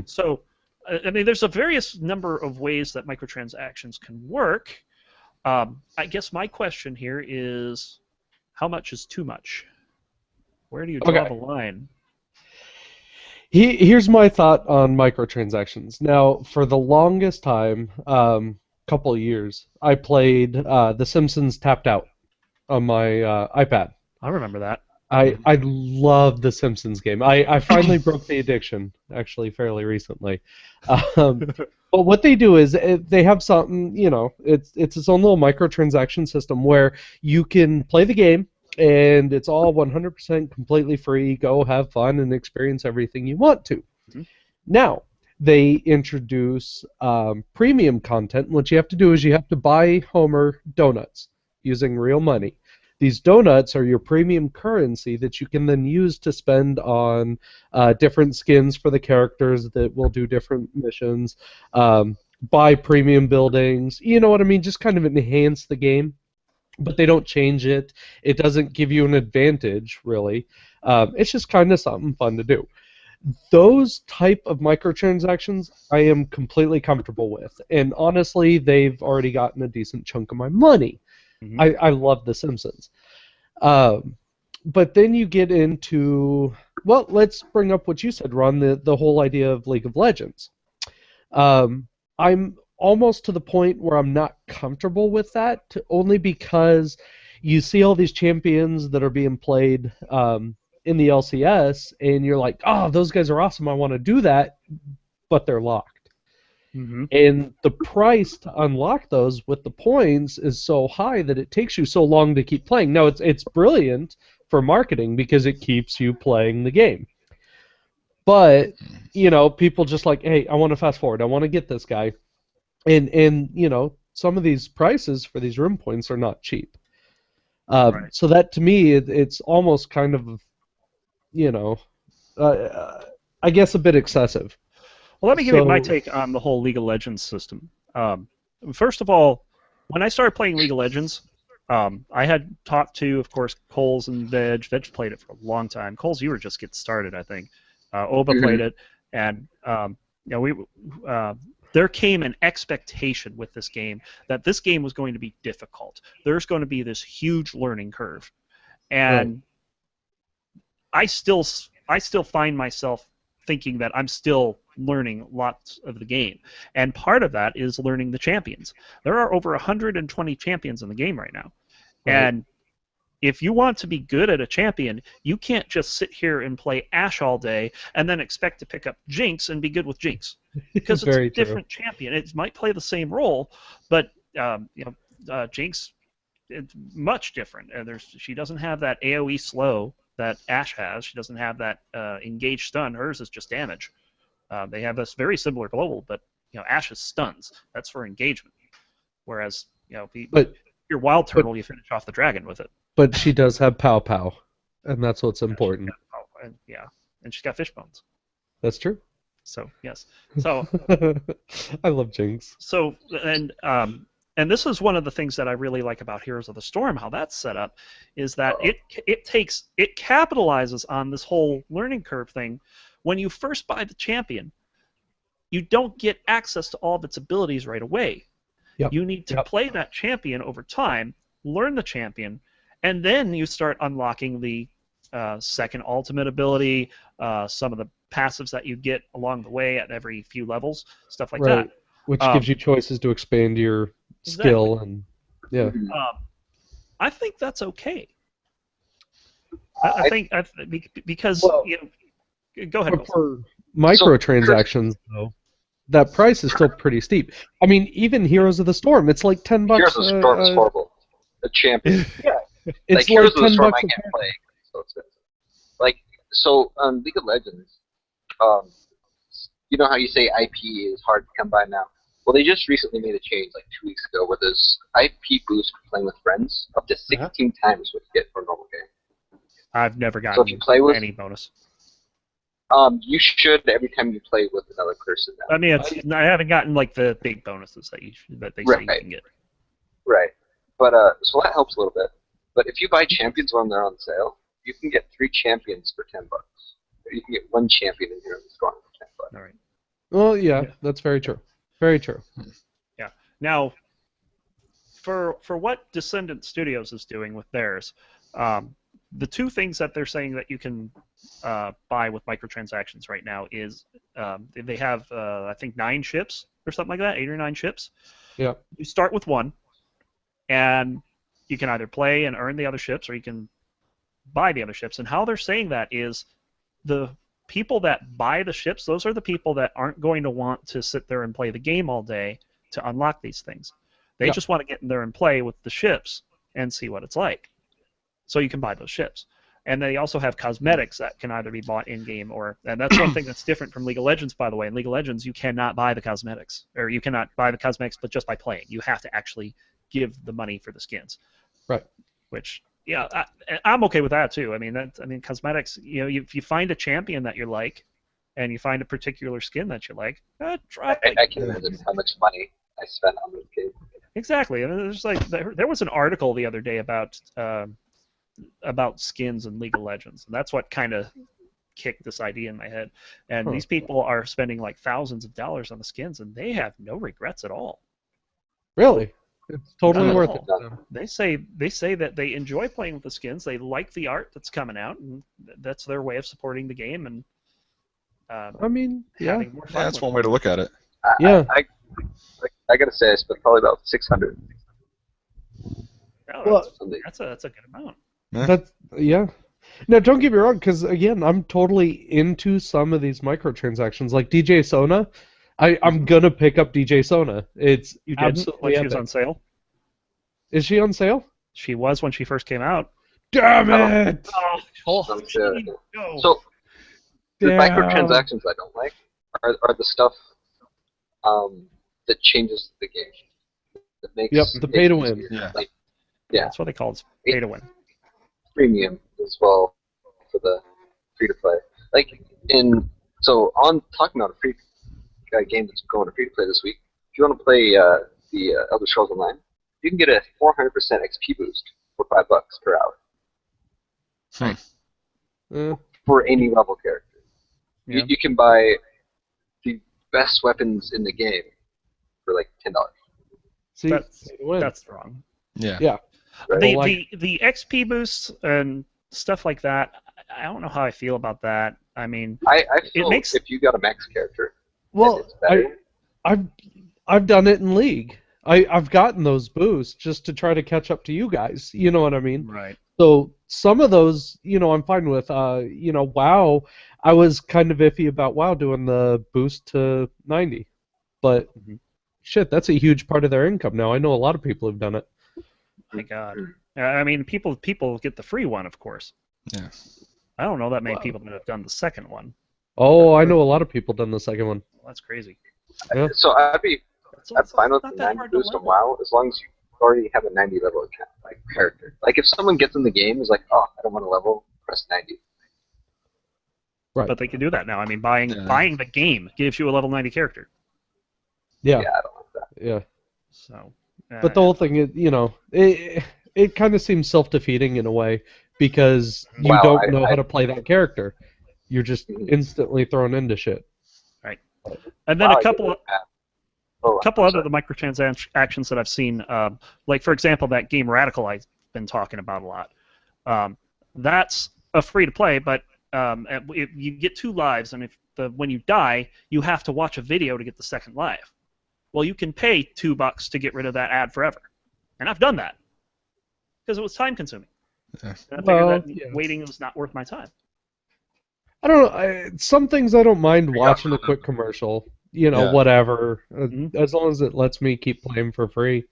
So, I mean, there's a various number of ways that microtransactions can work. I guess my question here is, how much is too much? Where do you draw the line? Here's my thought on microtransactions. Now, for the longest time, couple of years, I played The Simpsons Tapped Out on my iPad. I remember that. I love The Simpsons game. I finally broke the addiction, actually, fairly recently. But what they do is they have something, it's its own little microtransaction system where you can play the game, and it's all 100% completely free. Go have fun and experience everything you want to. Mm-hmm. Now, they introduce premium content. And what you have to do is you have to buy Homer donuts using real money. These donuts are your premium currency that you can then use to spend on different skins for the characters that will do different missions, buy premium buildings. You know what I mean? Just kind of enhance the game. But they don't change it. It doesn't give you an advantage, really. It's just kind of something fun to do. Those type of microtransactions I am completely comfortable with. And honestly, they've already gotten a decent chunk of my money. Mm-hmm. I love The Simpsons. But then you get into, well, let's bring up what you said, Ron, the whole idea of League of Legends. I'm almost to the point where I'm not comfortable with that, only because you see all these champions that are being played in the LCS, and you're like, oh, those guys are awesome, I want to do that, but they're locked. Mm-hmm. And the price to unlock those with the points is so high that it takes you so long to keep playing. Now, it's brilliant for marketing because it keeps you playing the game. but you know, people just like, hey, I want to fast forward. I want to get this guy, and you know, some of these prices for these room points are not cheap. Right. So that to me, it's almost kind of, you know, I guess a bit excessive. Well, let me give you my So- take on the whole League of Legends system. First of all, when I started playing League of Legends, I had talked to, of course, Coles and Veg. Veg played it for a long time. Coles, you were just getting started, I think. Oba played it, and you know, there came an expectation with this game that this game was going to be difficult. There's going to be this huge learning curve, and I still find myself thinking that I'm still learning lots of the game, and part of that is learning the champions. There are over 120 champions in the game right now, and if you want to be good at a champion, you can't just sit here and play Ashe all day and then expect to pick up Jinx and be good with Jinx, because it's Very a true. different champion. It might play the same role, but you know, Jinx, it's much different. She doesn't have that AOE slow that Ashe has. She doesn't have that engage stun. Hers is just damage. They have this very similar global, but you know, Ashe's stuns. That's for engagement. Whereas, you know, But your wild turtle, you finish off the dragon with it. but she does have pow pow, and that's what's important. And she's got fish bones. That's true. So yes. So I love Jinx. so and this is one of the things that I really like about Heroes of the Storm, how that's set up, is that it capitalizes on this whole learning curve thing. When you first buy the champion, you don't get access to all of its abilities right away. Yep. You need to play that champion over time, learn the champion, and then you start unlocking the second ultimate ability, some of the passives that you get along the way at every few levels, stuff like that. Which gives you choices to expand your skill and yeah. I think that's okay. I think because you know, go ahead. But for microtransactions, though, that price is still pretty steep. I mean, even Heroes of the Storm, it's like $10. Heroes of the Storm is horrible. The champion. It's Like Heroes of the $10 Storm, a I can't pack. play. So expensive. Like on League of Legends, you know how you say IP is hard to come by now. Well, they just recently made a change like 2 weeks ago where there's IP boost for playing with friends up to 16 times what you get for a normal game. I've never So if gotten you play with, any bonus. you should every time you play with another person now. I mean, I haven't gotten like the big bonuses that they say you can get. Right. But so that helps a little bit. But if you buy champions when they're on sale, you can get 3 champions for $10. Or you can get 1 champion in Heroes of the Storm for $10. All right. Well, yeah, that's very true. Very true. Yeah. Now, for what Descendant Studios is doing with theirs, the two things that they're saying that you can buy with microtransactions right now is they have I think 9 ships or something like that, 8 or 9 ships. Yeah. You start with 1, and you can either play and earn the other ships, or you can buy the other ships. And how they're saying that is the people that buy the ships, those are the people that aren't going to want to sit there and play the game all day to unlock these things. They just want to get in there and play with the ships and see what it's like. So you can buy those ships. And they also have cosmetics that can either be bought in-game and that's one thing that's different from League of Legends, by the way. In League of Legends, you cannot buy the cosmetics, or you cannot buy the cosmetics but just by playing. You have to actually give the money for the skins. Right. Which, yeah, I'm okay with that too. I mean, cosmetics. You know, if you find a champion that you like, and you find a particular skin that you like, drop. I can imagine how much money I spent on this game. Exactly. And there's like there was an article the other day about skins in League of Legends, and that's what kind of kicked this idea in my head. And these people are spending like thousands of dollars on the skins, and they have no regrets at all. Really? It's totally Not at worth all. it. They say that they enjoy playing with the skins. They like the art that's coming out, and that's their way of supporting the game. And I mean, yeah. having more fun That's with one it. way to look at it. Yeah. I gotta say, I spent probably about 600. No, Well, that's a good amount. That's yeah. Now, don't get me wrong, because again, I'm totally into some of these microtransactions, like DJ Sona. I'm gonna pick up DJ Sona. It's You did when absolutely she was epic. on sale. Is she on sale? She was when she first came out. Damn it! Oh, So, no. So The Damn. microtransactions I don't like are the stuff that changes the game. That makes Yep, the pay to it win. easier. Yeah. Like, yeah, That's what they call it. Pay to win. premium as well for the free to play. Talking about a free game that's going to free to play this week. If you want to play the Elder Scrolls Online, you can get a 400% XP boost for $5 per hour for any level character. Yeah. You can buy the best weapons in the game for like $10. See, That's pay to win. that's wrong. Yeah. Yeah. Right? The, Well, like- the XP boosts and stuff like that, I don't know how I feel about that. I mean, I feel makes- if you got a max character, Well, it's better. I've done it in League. I've gotten those boosts just to try to catch up to you guys. You know what I mean? right. So some of those, I'm fine with. WoW, I was kind of iffy about WoW doing the boost to 90, but Mhm. shit, that's a huge part of their income now. I know a lot of people have done it. My God. I mean, people get the free one, of course. Yeah. I don't know that many Wow. people that have done the second one. Oh, I know a lot of people done the second one. Well, that's crazy. Yeah. So I'm fine with not the that 90 hard to boost on level. WoW as long as you already have a 90 level account, like character. Like if someone gets in the game and is like, oh, I don't want to level, press 90. But they can do that now. I mean, buying the game gives you a level 90 character. Yeah, Yeah, I don't like that. yeah. So. But the whole thing is, it kind of seems self-defeating in a way because you Wow, don't know I- how to play that character. You're just Mhm. instantly thrown into shit. and then Wow, a I couple did of that. Oh, couple I'm other sorry. the microtransactions that I've seen, like for example that game Radical I've been talking about a lot. That's a free to play, but you get 2 lives, and when you die, you have to watch a video to get the second life. Well, you can pay $2 to get rid of that ad forever, and I've done that because it was time consuming. Yeah. And I figured Well, that yeah. waiting was not worth my time. I don't know. Some things I don't mind got watching a quick commercial. Yeah. Whatever. Mhm. As long as it lets me keep playing for free.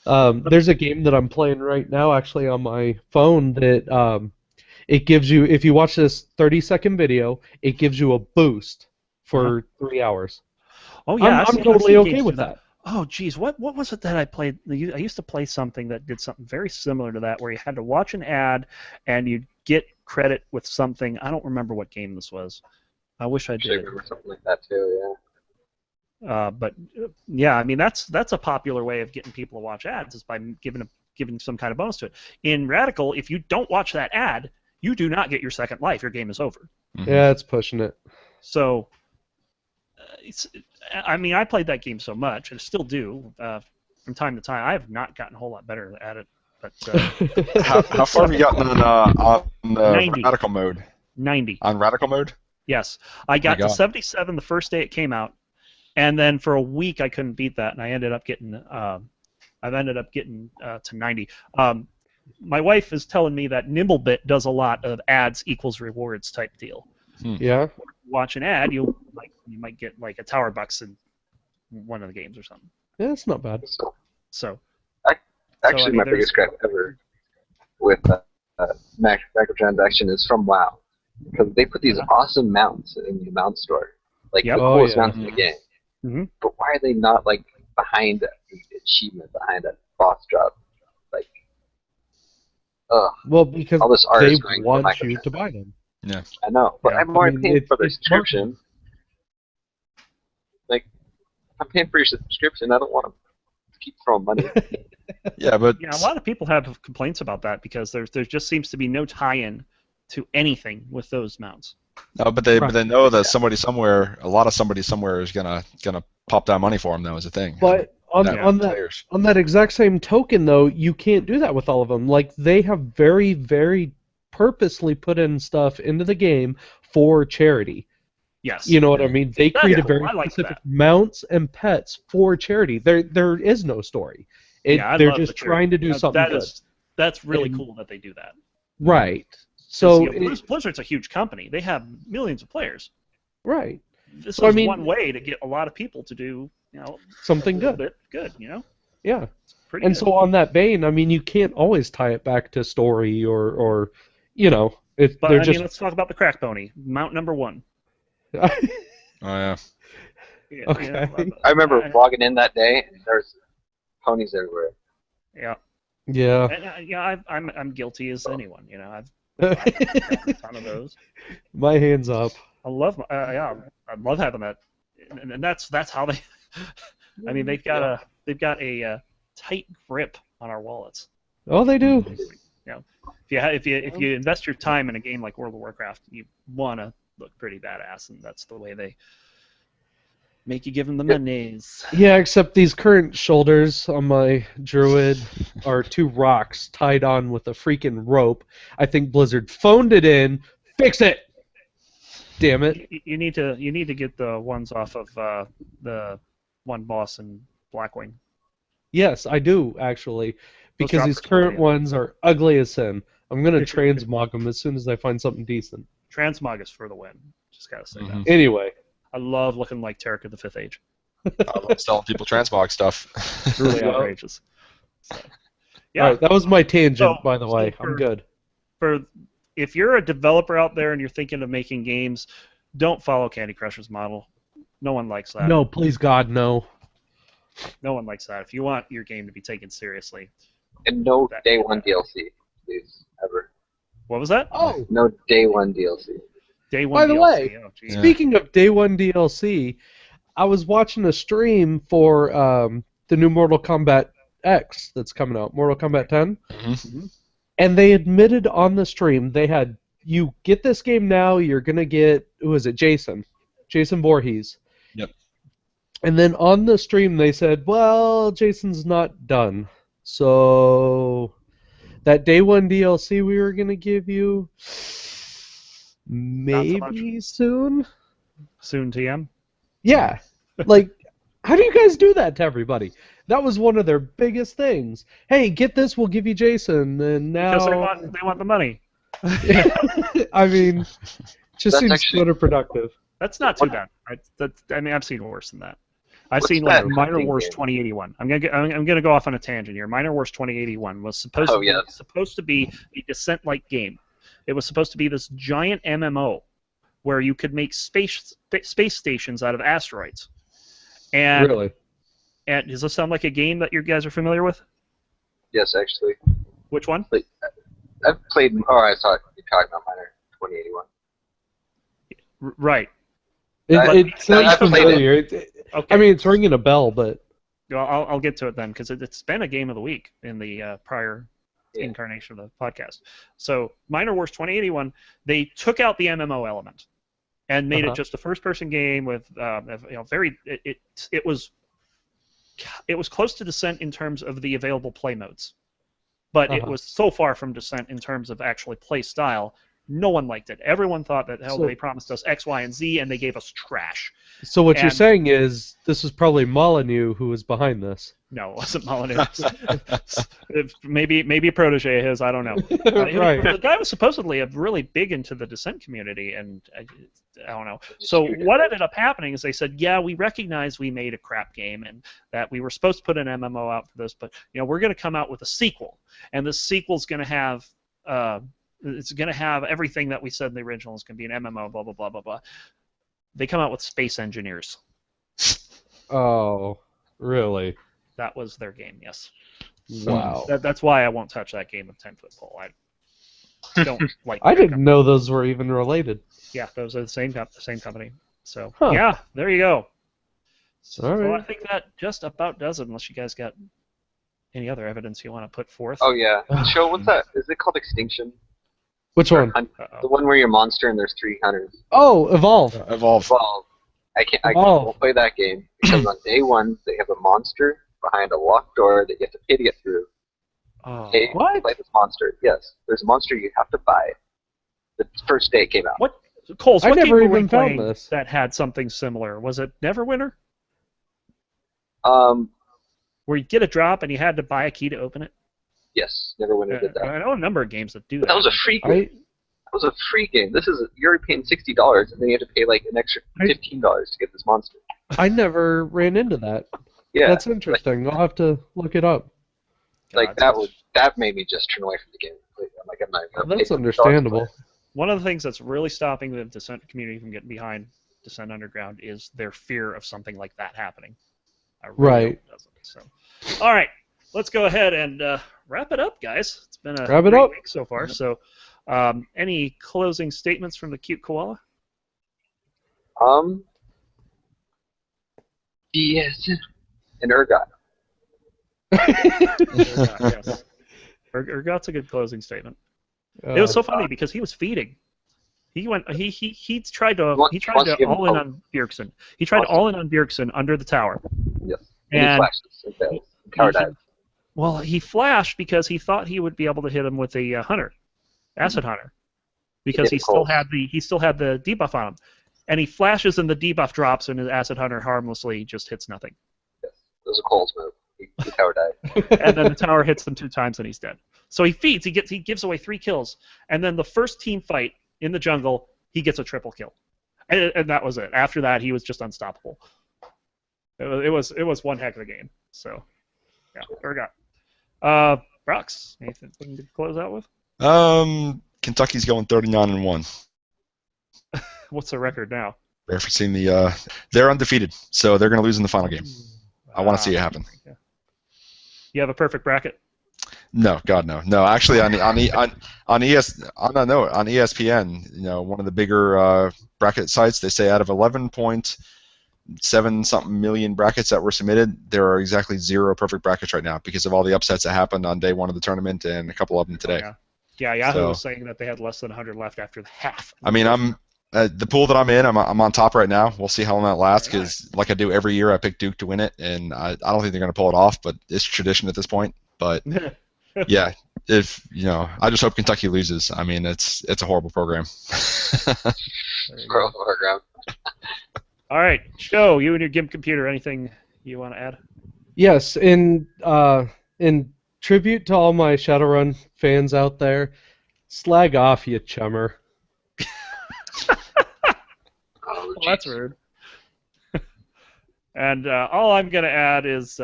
There's a game that I'm playing right now, actually, on my phone that it gives you, if you watch this 30-second video, it gives you a boost for 3 hours. Oh yeah, I'm totally okay with that. Oh geez, what was it that I played? I used to play something that did something very similar to that, where you had to watch an ad and you'd get credit with something. I don't remember what game this was. I wish I Actually, I did. remember something like that too. Yeah. But yeah, I mean that's a popular way of getting people to watch ads is by giving some kind of bonus to it. In Radical, if you don't watch that ad, you do not get your second life. Your game is over. Mhm. Yeah, it's pushing it. So, I mean, I played that game so much, and I still do from time to time. I have not gotten a whole lot better at it, but How far have you gotten on 90. radical mode? 90. On radical mode? Yes, I got to God. 77 the first day it came out, and then for a week I couldn't beat that, and I ended up getting to 90. My wife is telling me that Nimblebit does a lot of ads equals rewards type deal. Yeah. Watch an ad, you might get like a tower bucks in one of the games or something. Yeah, it's not bad. So So actually, I mean, my there's- biggest gripe ever with microtransaction is from WoW, because they put these awesome mounts in the mount store, like Yep. the Oh, coolest yeah. mounts in the game. Mhm. But why are they not like behind the achievement, behind a boss drop? Like, Well, because all this art they is going want for you to buy them. I know, but Yeah. I'm already I mean, paying it's- for the it's subscription. Like, I'm paying for your subscription. I don't want to keep throwing money. Yeah, but yeah, a lot of people have complaints about that because there just seems to be no tie-in to anything with those mounts. no, but they Right. know that somebody somewhere is gonna pop down money for them. Though is the thing. But on That on that players. on that exact same token, though, you can't do that with all of them. Like they have very, very purposely put in stuff into the game for charity. Yes. You know what I mean? They That's created cool. very I like specific that. mounts and pets for charity. There is no story. Yeah, I They're love just the trying to do something good. That's really And- cool that they do that. Right. 'Cause, So you know, Blizzard's a huge company. They have millions of players. right. This So, I is mean- one way to get a lot of people to do, Something a little good. bit good. You know, Yeah. it's pretty. And good. so on that vein, I mean, you can't always tie it back to story or But they're I just. mean, let's talk about the crack pony, mount number 1. Oh yeah. Yeah, Okay. I remember logging in that day, and there's ponies everywhere. Yeah. Yeah. And, yeah, I'm guilty as anyone. I've got a ton of those. My hands up. I love having that, and that's how they. I mean, they've got a tight grip on our wallets. Oh, they do. If you invest your time in a game like World of Warcraft, you want to look pretty badass, and that's the way they make you give them the monies. Yeah, except these current shoulders on my druid are 2 rocks tied on with a freaking rope. I think Blizzard phoned it in. Fix it. Damn it. You need to get the ones off of the one boss in Blackwing. Yes, I do actually, because these droppers current will be ones are ugly as sin. I'm gonna transmog them as soon as I find something decent. Transmog is for the win. Just gotta say that. Anyway, I love looking like Tarek of the Fifth Age. I love selling people transmog stuff. It's really outrageous. So, yeah. all right, that was my tangent, So- by the way. so I'm good. If you're a developer out there and you're thinking of making games, don't follow Candy Crush's model. No one likes that. No, please God, no. No one likes that. If you want your game to be taken seriously. And no day one DLC, please, ever. What was that? Oh, No day one DLC. Day one by the DLC. way, Oh, geez. speaking of Day 1 DLC, I was watching a stream for the new Mortal Kombat X that's coming out, Mortal Kombat 10, and they admitted on the stream they had, you get this game now, you're going to get, who is it, Jason Voorhees. Yep. And then on the stream they said, well, Jason's not done. So that Day 1 DLC we were going to give you, maybe soon? Soon TM. Yeah. Like, how do you guys do that to everybody? That was one of their biggest things. Hey, get this, we'll give you Jason, and now... Because they want the money. I mean, just That's seems actually- counterproductive. That's not too bad. I mean, I've seen worse than that. I've What's seen that like Minor hunting Wars game? 2081. I'm gonna go off on a tangent here. Minor Wars 2081 was supposed to be a Descent-like game. It was supposed to be this giant MMO where you could make space stations out of asteroids. And Really? and does this sound like a game that you guys are familiar with? Yes, actually. Which one? I've played. Oh, I saw it. You're talking about Minor 2081. Right. It sounds I've played familiar. Okay. I mean, it's ringing a bell, but... Well, I'll get to it then because it's been a game of the week in the prior incarnation of the podcast. So Minor Wars 2081, they took out the MMO element and made it just a first-person game with very. It was close to Descent in terms of the available play modes, but it was so far from Descent in terms of actually play style. No one liked it. Everyone thought that they promised us X, Y, and Z, and they gave us trash. So what you're saying is this was probably Molyneux who was behind this. No, it wasn't Molyneux. maybe a protege of his. I don't know. Right. The guy was supposedly really big into the Descent community, and I don't know. So what ended up happening is they said, yeah, we recognize we made a crap game and that we were supposed to put an MMO out for this, but we're going to come out with a sequel, and the sequel's going to have it's going to have everything that we said in the original. It's going to be an MMO, blah blah blah blah blah. They come out with Space Engineers. Oh, really? That was their game, yes. Wow. That's why I won't touch that game with 10-foot pole. I don't like. I didn't know those were even related. Yeah, those are the same company. So Huh. yeah, there you go. So All right. I think that just about does it. Unless you guys got any other evidence you want to put forth. Oh yeah. Show, what's that? Is it called Extinction? Which one? The one where you're a monster and there's 3 hunters. Oh, Evolve. Evolve. Well, I Evolve. won't play that game because on day 1 they have a monster behind a locked door that you have to pay to get through. Oh. Hey, What? play this monster. Yes, there's a monster you have to buy. The first day it came out. What? Coles, I what never game were we even found playing this. that had something similar? Was it Neverwinter? Where you get a drop and you had to buy a key to open it? Yes, Neverwinter did that. I know a number of games that do But that. that was a free game. That was a free game. This is you're paying $60 and then you have to pay like an extra $15 to get this monster. I never ran into that. Yeah, That's interesting. I'll have to look it up. like that made me just turn away from the game. I'm like, I'm not. Well, gonna that's pay $50 understandable. for it. one of the things that's really stopping the Descent community from getting behind Descent Underground is their fear of something like that happening. I really Right. hope it doesn't. So, all right, let's go ahead and wrap it up, guys. It's been a Wrap it great up. week so far. So, any closing statements from the cute koala? Yes. And Urgot. Yes. Urgot's a good closing statement. It was so funny because he was feeding. He went. He tried to. Wants- He tried wants to to give him all in hope. on Bjergsen. He tried to Wants to- all in on Bjergsen under the tower. Yes. And he And flashes and fails. Tower dive. well, he flashed because he thought he would be able to hit him with a hunter, acid hunter, because He he did still cold. had the debuff on him, and he flashes and the debuff drops, and his acid hunter harmlessly just hits nothing, Yes. It was a Coles move. He tower dive. and then the tower hits him 2 times and he's dead. So he feeds. He gives away 3 kills, and then the first team fight in the jungle, he gets a triple kill, and that was it. After that, he was just unstoppable. It was one heck of a game. So, yeah, Urgot. Brox, anything to close out with? Kentucky's going 39-1. What's the record now? Referencing they're undefeated, so they're going to lose in the final game. I want to see it happen. Yeah. You have a perfect bracket? No, God, no, no. Actually, on ESPN, one of the bigger bracket sites, they say out of 11.7 something million brackets that were submitted, there are exactly 0 perfect brackets right now because of all the upsets that happened on day 1 of the tournament and a couple of them today. Yeah, Yahoo So- was saying that they had less than 100 left after the half. I mean, I'm the pool that I'm in. I'm on top right now. We'll see how long that lasts because, like I do every year, I pick Duke to win it, and I don't think they're going to pull it off. But it's tradition at this point. But yeah, if I just hope Kentucky loses. I mean, it's a horrible program. There you go. Scroll program. All right, Joe, you and your GIMP computer, anything you want to add? Yes, in tribute to all my Shadowrun fans out there, slag off, you chummer. Oh, Well, that's rude. And all I'm going to add is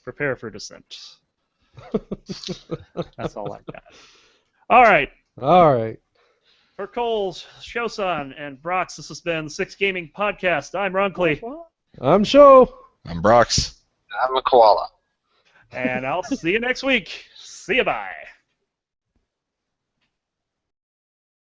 prepare for descent. That's all I've got. All right. All right. For Coles, Shosan, and Brox, this has been the Six Gaming Podcast. I'm Ronkley, I'm Show. I'm Brox. I'm a koala. and I'll see you next week. See you, bye.